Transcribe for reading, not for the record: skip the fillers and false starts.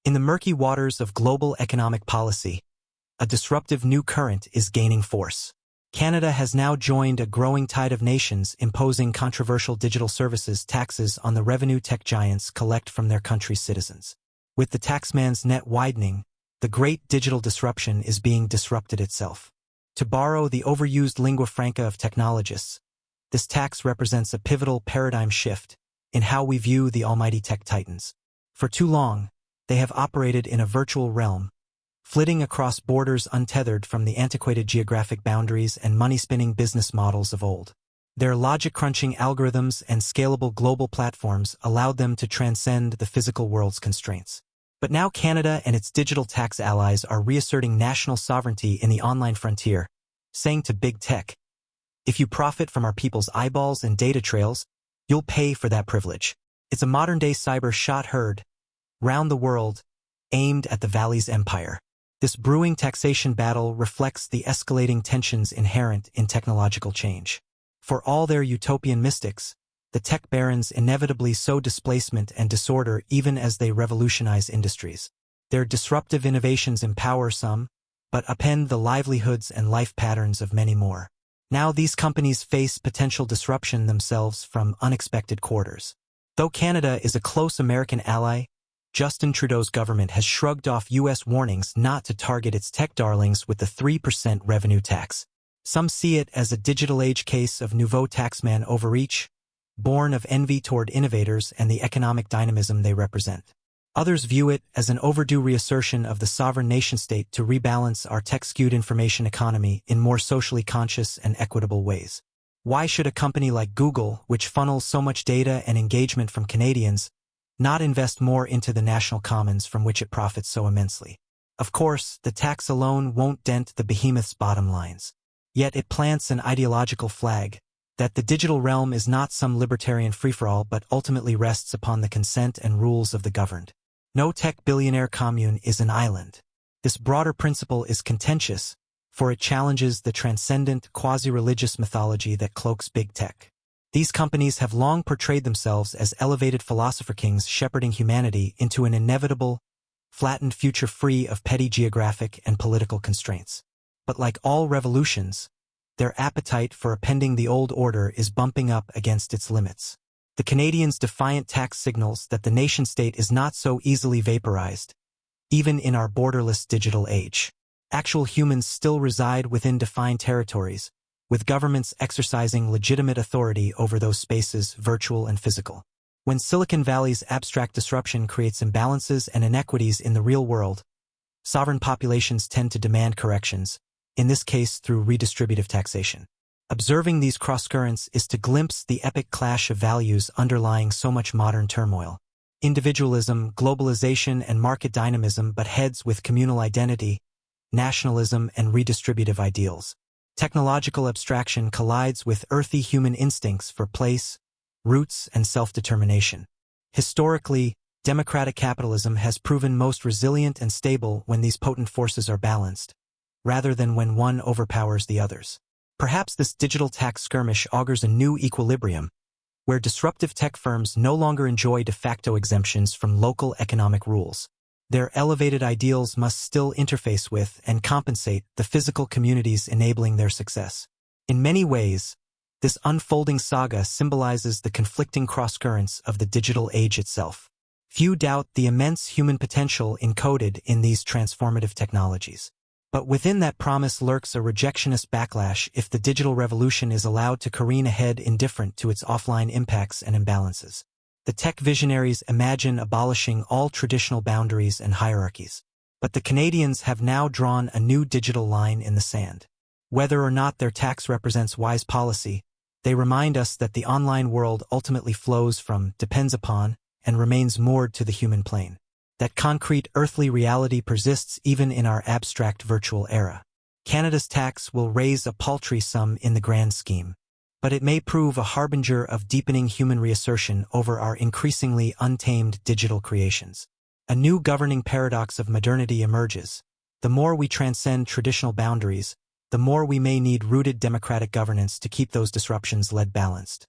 In the murky waters of global economic policy, a disruptive new current is gaining force. Canada has now joined a growing tide of nations imposing controversial digital services taxes on the revenue tech giants collect from their country's citizens. With the taxman's net widening, the great digital disruption is being disrupted itself. To borrow the overused lingua franca of technologists, this tax represents a pivotal paradigm shift in how we view the almighty tech titans. For too long, they have operated in a virtual realm, flitting across borders untethered from the antiquated geographic boundaries and money-spinning business models of old. Their logic-crunching algorithms and scalable global platforms allowed them to transcend the physical world's constraints. But now Canada and its digital tax allies are reasserting national sovereignty in the online frontier, saying to big tech, "If you profit from our people's eyeballs and data trails, you'll pay for that privilege." It's a modern-day cyber shot heard round the world, aimed at the Valley's empire. This brewing taxation battle reflects the escalating tensions inherent in technological change. For all their utopian mystics, the tech barons inevitably sow displacement and disorder even as they revolutionize industries. Their disruptive innovations empower some, but upend the livelihoods and life patterns of many more. Now these companies face potential disruption themselves from unexpected quarters. Though Canada is a close American ally, Justin Trudeau's government has shrugged off U.S. warnings not to target its tech darlings with the 3% revenue tax. Some see it as a digital age case of nouveau taxman overreach, born of envy toward innovators and the economic dynamism they represent. Others view it as an overdue reassertion of the sovereign nation-state to rebalance our tech-skewed information economy in more socially conscious and equitable ways. Why should a company like Google, which funnels so much data and engagement from Canadians, not invest more into the national commons from which it profits so immensely? Of course, the tax alone won't dent the behemoth's bottom lines. Yet it plants an ideological flag that the digital realm is not some libertarian free-for-all but ultimately rests upon the consent and rules of the governed. No tech billionaire commune is an island. This broader principle is contentious, for it challenges the transcendent, quasi-religious mythology that cloaks big tech. These companies have long portrayed themselves as elevated philosopher kings shepherding humanity into an inevitable, flattened future free of petty geographic and political constraints. But like all revolutions, their appetite for upending the old order is bumping up against its limits. The Canadians' defiant tax signals that the nation-state is not so easily vaporized, even in our borderless digital age. Actual humans still reside within defined territories, with governments exercising legitimate authority over those spaces, virtual and physical. When Silicon Valley's abstract disruption creates imbalances and inequities in the real world, sovereign populations tend to demand corrections, in this case through redistributive taxation. Observing these crosscurrents is to glimpse the epic clash of values underlying so much modern turmoil. Individualism, globalization, and market dynamism butt heads with communal identity, nationalism, and redistributive ideals. Technological abstraction collides with earthy human instincts for place, roots, and self-determination. Historically, democratic capitalism has proven most resilient and stable when these potent forces are balanced, rather than when one overpowers the others. Perhaps this digital tax skirmish augurs a new equilibrium, where disruptive tech firms no longer enjoy de facto exemptions from local economic rules. Their elevated ideals must still interface with and compensate the physical communities enabling their success. In many ways, this unfolding saga symbolizes the conflicting crosscurrents of the digital age itself. Few doubt the immense human potential encoded in these transformative technologies. But within that promise lurks a rejectionist backlash if the digital revolution is allowed to careen ahead indifferent to its offline impacts and imbalances. The tech visionaries imagine abolishing all traditional boundaries and hierarchies. But the Canadians have now drawn a new digital line in the sand. Whether or not their tax represents wise policy, they remind us that the online world ultimately flows from, depends upon, and remains moored to the human plane. That concrete earthly reality persists even in our abstract virtual era. Canada's tax will raise a paltry sum in the grand scheme, but it may prove a harbinger of deepening human reassertion over our increasingly untamed digital creations. A new governing paradox of modernity emerges. The more we transcend traditional boundaries, the more we may need rooted democratic governance to keep those disruptions led balanced.